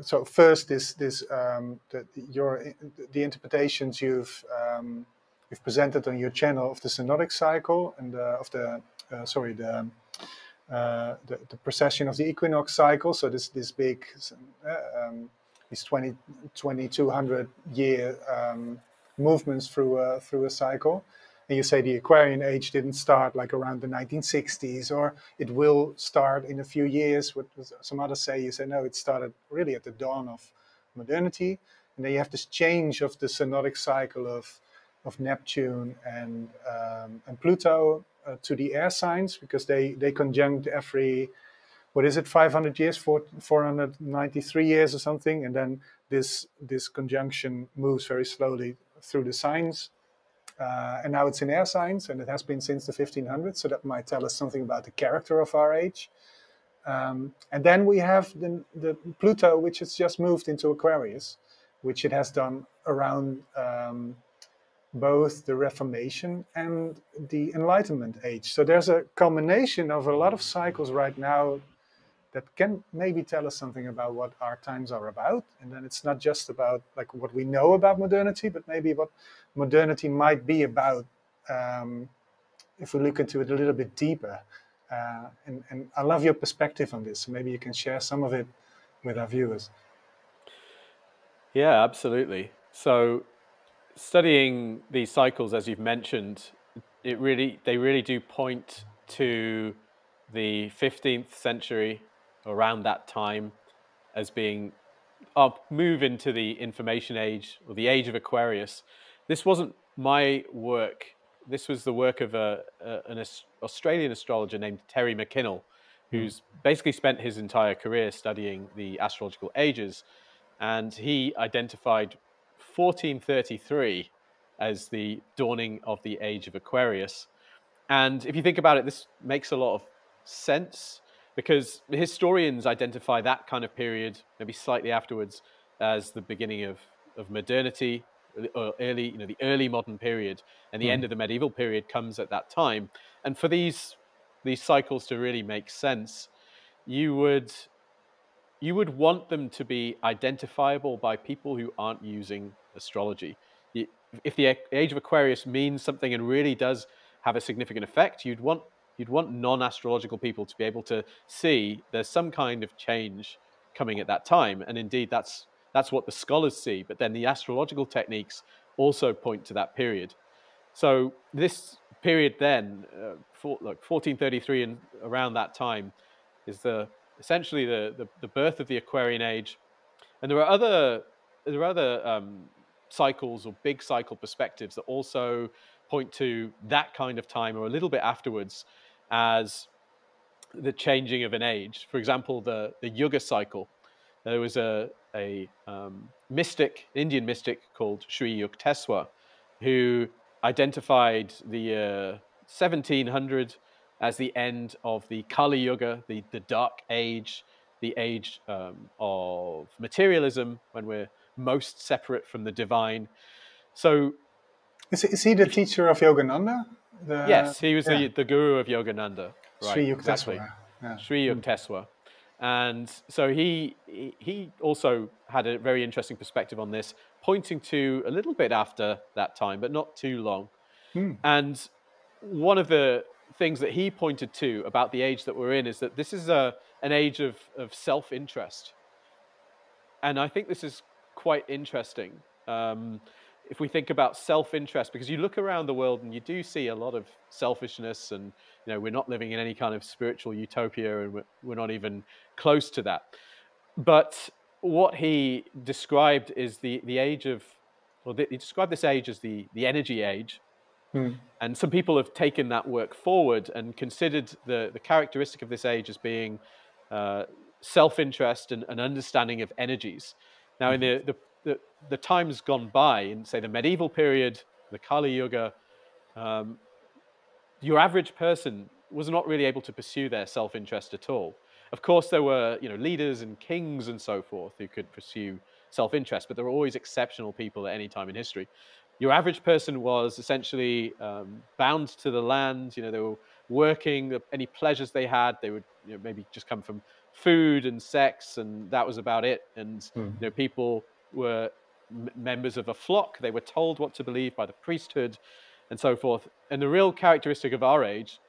so first the interpretations you've presented on your channel of the synodic cycle and the procession of the equinox cycle. So this big these 2200 year movements through a cycle. And you say the Aquarian age didn't start like around the 1960s, or it will start in a few years. What some others say, you say no, it started really at the dawn of modernity. And then you have this change of the synodic cycle of Neptune and Pluto to the air signs, because they conjunct every, what is it, 500 years, 493 years or something. And then this conjunction moves very slowly through the signs. And now it's in air signs, and it has been since the 1500s, so that might tell us something about the character of our age. And then we have the Pluto, which has just moved into Aquarius, which it has done around both the Reformation and the Enlightenment age. So there's a combination of a lot of cycles right now that can maybe tell us something about what our times are about. And then it's not just about like what we know about modernity, but maybe what modernity might be about if we look into it a little bit deeper. And I love your perspective on this. So maybe you can share some of it with our viewers. Yeah, absolutely. So studying these cycles, as you've mentioned, they really do point to the 15th century, around that time, as being our move into the information age, or the age of Aquarius. This wasn't my work. This was the work of an Australian astrologer named Terry McKinnell, who's basically spent his entire career studying the astrological ages. And he identified 1433 as the dawning of the age of Aquarius. And if you think about it, this makes a lot of sense, because the historians identify that kind of period, maybe slightly afterwards, as the beginning of modernity, or early, the early modern period, and the end of the medieval period comes at that time. And for these cycles to really make sense, you would want them to be identifiable by people who aren't using astrology. If the age of Aquarius means something and really does have a significant effect, you'd want non-astrological people to be able to see there's some kind of change coming at that time. And indeed, that's what the scholars see. But then the astrological techniques also point to that period. So this period then, 1433 and around that time, is essentially the birth of the Aquarian age. And there are other cycles, or big cycle perspectives, that also point to that kind of time, or a little bit afterwards, as the changing of an age. For example, the Yuga cycle. There was a Indian mystic called Sri Yukteswar, who identified the year 1700 as the end of the Kali Yuga, the dark age, the age of materialism, when we're most separate from the divine. So, is he the teacher of Yogananda? Yes, he was the guru of Yogananda. Right, Sri Yukteswar. exactly. Yeah. Sri Yukteswar. And so he also had a very interesting perspective on this, pointing to a little bit after that time, but not too long. And one of the things that he pointed to about the age that we're in is that this is an age of self-interest. And I think this is quite interesting. If we think about self-interest, because you look around the world and you do see a lot of selfishness, and we're not living in any kind of spiritual utopia, and we're not even close to that. But what he described is the age of, he described this age as the energy age. And some people have taken that work forward and considered the characteristic of this age as being self-interest and an understanding of energies. Now, in the times gone by, in say the medieval period, the Kali Yuga, your average person was not really able to pursue their self-interest at all. Of course, there were leaders and kings and so forth who could pursue self-interest, but there were always exceptional people at any time in history. Your average person was essentially bound to the land. They were working. Any pleasures they had, they would maybe just come from food and sex, and that was about it. And people were members of a flock. They were told what to believe by the priesthood, and so forth. And the real characteristic of our age,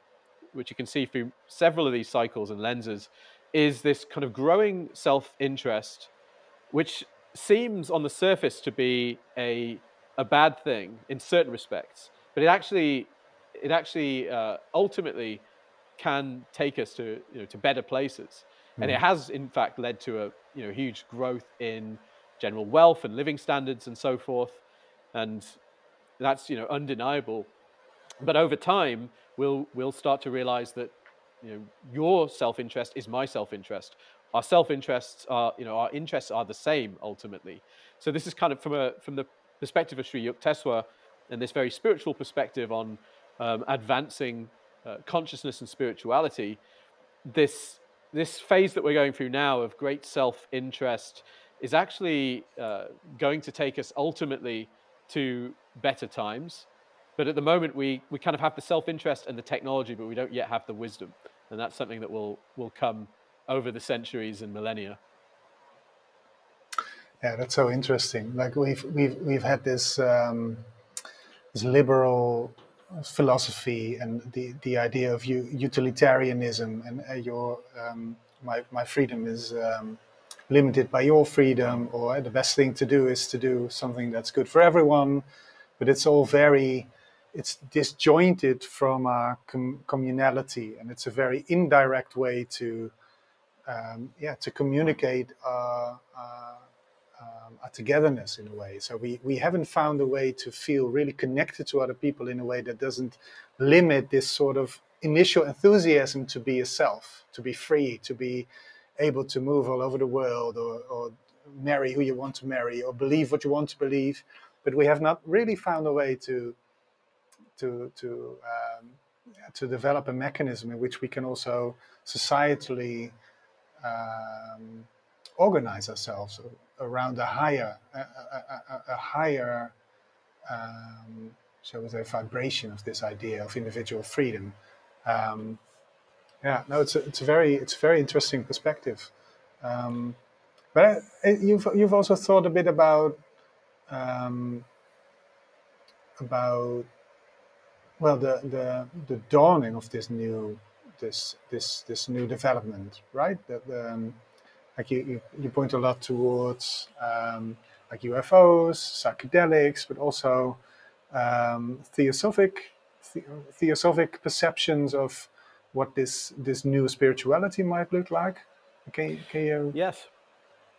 which you can see through several of these cycles and lenses, is this kind of growing self-interest, which seems on the surface to be a bad thing in certain respects, but it actually ultimately can take us to better places. And it has in fact led to a huge growth in general wealth and living standards and so forth, and that's undeniable. But over time, we'll start to realize that your self-interest is my self-interest. Our self-interests are our interests are the same ultimately. So this is kind of from the perspective of Sri Yukteswar, and this very spiritual perspective on advancing consciousness and spirituality. This phase that we're going through now of great self-interest is actually going to take us ultimately to better times. But at the moment, we kind of have the self-interest and the technology, but we don't yet have the wisdom. And that's something that will come over the centuries and millennia. Yeah, that's so interesting. Like we've had this this liberal philosophy and the idea of utilitarianism and your my freedom is limited by your freedom, or the best thing to do is to do something that's good for everyone. But it's all it's disjointed from our communality, and it's a very indirect way to to communicate our togetherness in a way. So we haven't found a way to feel really connected to other people in a way that doesn't limit this sort of initial enthusiasm to be a self, to be free, to be able to move all over the world, or marry who you want to marry, or believe what you want to believe. But we have not really found a way to develop a mechanism in which we can also societally organize ourselves around a higher shall we say, vibration of this idea of individual freedom. Yeah, no, it's a very interesting perspective. But you've also thought a bit about well the dawning of this new development, right? Like you point a lot towards like UFOs, psychedelics, but also theosophic perceptions of what this new spirituality might look like. Can you Yes.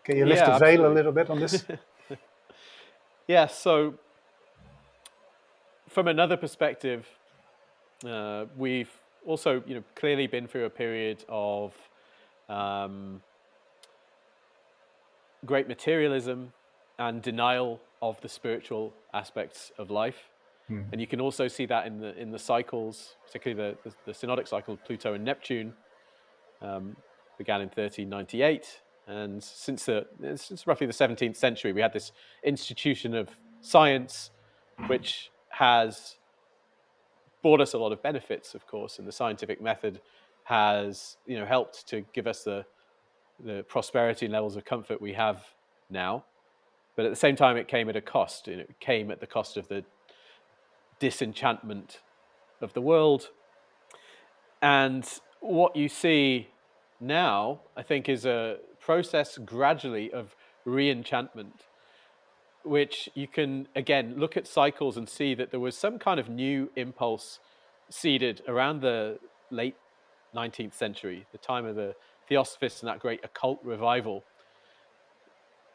Can you lift the veil a little bit on this? Yeah. So from another perspective, we've also clearly been through a period of great materialism and denial of the spiritual aspects of life. And you can also see that in the cycles, particularly the synodic cycle of Pluto and Neptune, began in 1398. And since roughly the 17th century, we had this institution of science, which has brought us a lot of benefits, of course. And the scientific method has helped to give us the prosperity and levels of comfort we have now. But at the same time, it came at a cost. It came at the cost of the disenchantment of the world. And what you see now, I think, is a process gradually of re-enchantment, which you can, again, look at cycles and see that there was some kind of new impulse seeded around the late 19th century, the time of the Theosophists and that great occult revival.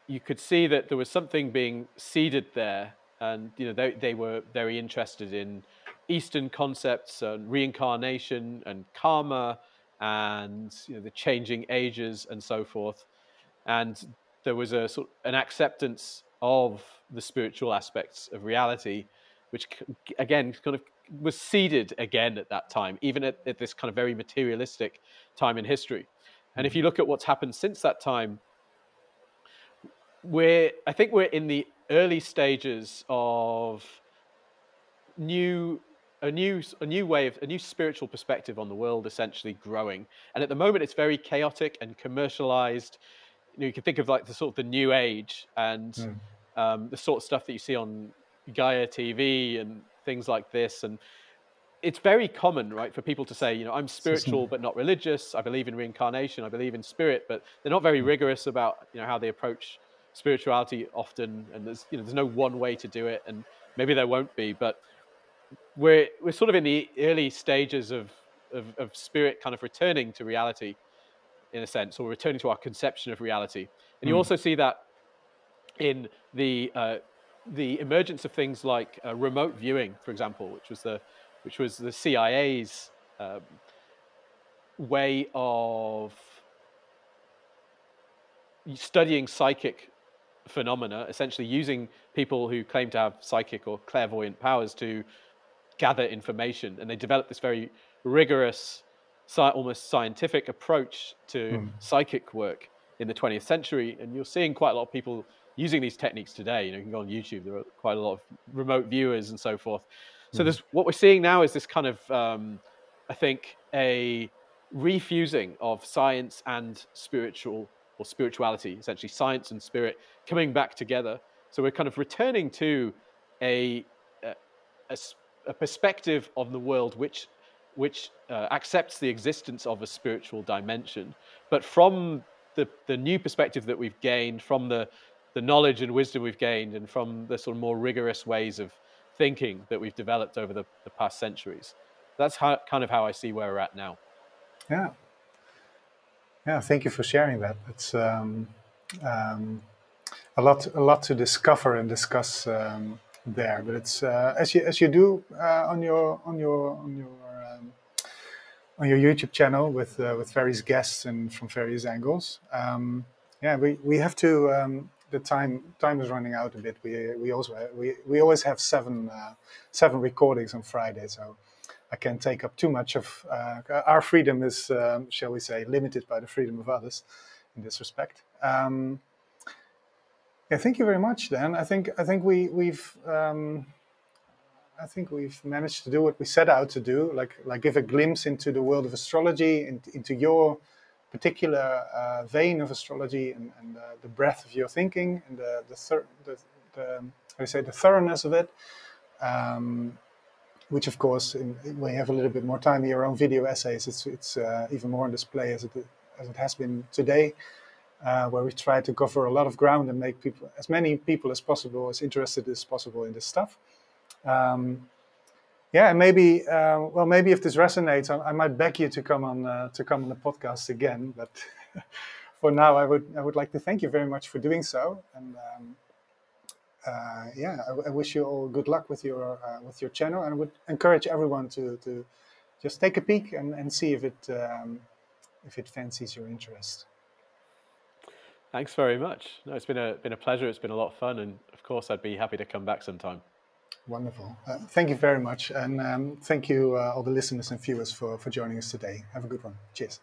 You could see that there was something being seeded there, and they were very interested in Eastern concepts and reincarnation and karma and the changing ages and so forth. And there was an acceptance of the spiritual aspects of reality, which again kind of was seeded again at that time, even at this kind of very materialistic time in history. And if you look at what's happened since that time, I think we're in the early stages of a new spiritual perspective on the world essentially growing. And at the moment, it's very chaotic and commercialized. You can think of like the New Age and the sort of stuff that you see on Gaia TV and things like this. And it's very common, right, for people to say, I'm spiritual but not religious. I believe in reincarnation. I believe in spirit, but they're not very rigorous about how they approach spirituality often. And there's no one way to do it, and maybe there won't be. But we're sort of in the early stages of spirit kind of returning to reality, in a sense, or returning to our conception of reality. And you also see that in the emergence of things like remote viewing, for example, which was the CIA's way of studying psychic phenomena, essentially using people who claim to have psychic or clairvoyant powers to gather information. And they developed this very rigorous, almost scientific approach to psychic work in the 20th century. And you're seeing quite a lot of people using these techniques today. You can go on YouTube, there are quite a lot of remote viewers and so forth. So what we're seeing now is this kind of, I think, a refusing of science and spirituality, essentially science and spirit coming back together. So we're kind of returning to a perspective of the world which accepts the existence of a spiritual dimension, but from the new perspective that we've gained, from the knowledge and wisdom we've gained, and from the sort of more rigorous ways of thinking that we've developed over the past centuries. That's kind of how I see where we're at now. Yeah. Yeah, thank you for sharing that. It's a lot to discover and discuss there. But it's as you do on your YouTube channel with various guests and from various angles. Yeah, we have to. The time is running out a bit. We always have seven recordings on Friday, so I can't take up too much of our freedom is, shall we say, limited by the freedom of others in this respect. Yeah, thank you very much, Dan. I think we've managed to do what we set out to do, like give a glimpse into the world of astrology, into your particular vein of astrology, and the breadth of your thinking, and the thoroughness of it. Which, of course, when you have a little bit more time in your own video essays, it's even more on display as it has been today, where we try to cover a lot of ground and make as many people as possible, as interested as possible in this stuff. Yeah, and maybe if this resonates, I might beg you to come on the podcast again. But for now, I would like to thank you very much for doing so, and. Yeah, I wish you all good luck with your channel, and I would encourage everyone to just take a peek and see if it fancies your interest. Thanks very much. No, it's been a pleasure. It's been a lot of fun, and of course, I'd be happy to come back sometime. Wonderful. Thank you very much, and thank you all the listeners and viewers for joining us today. Have a good one. Cheers.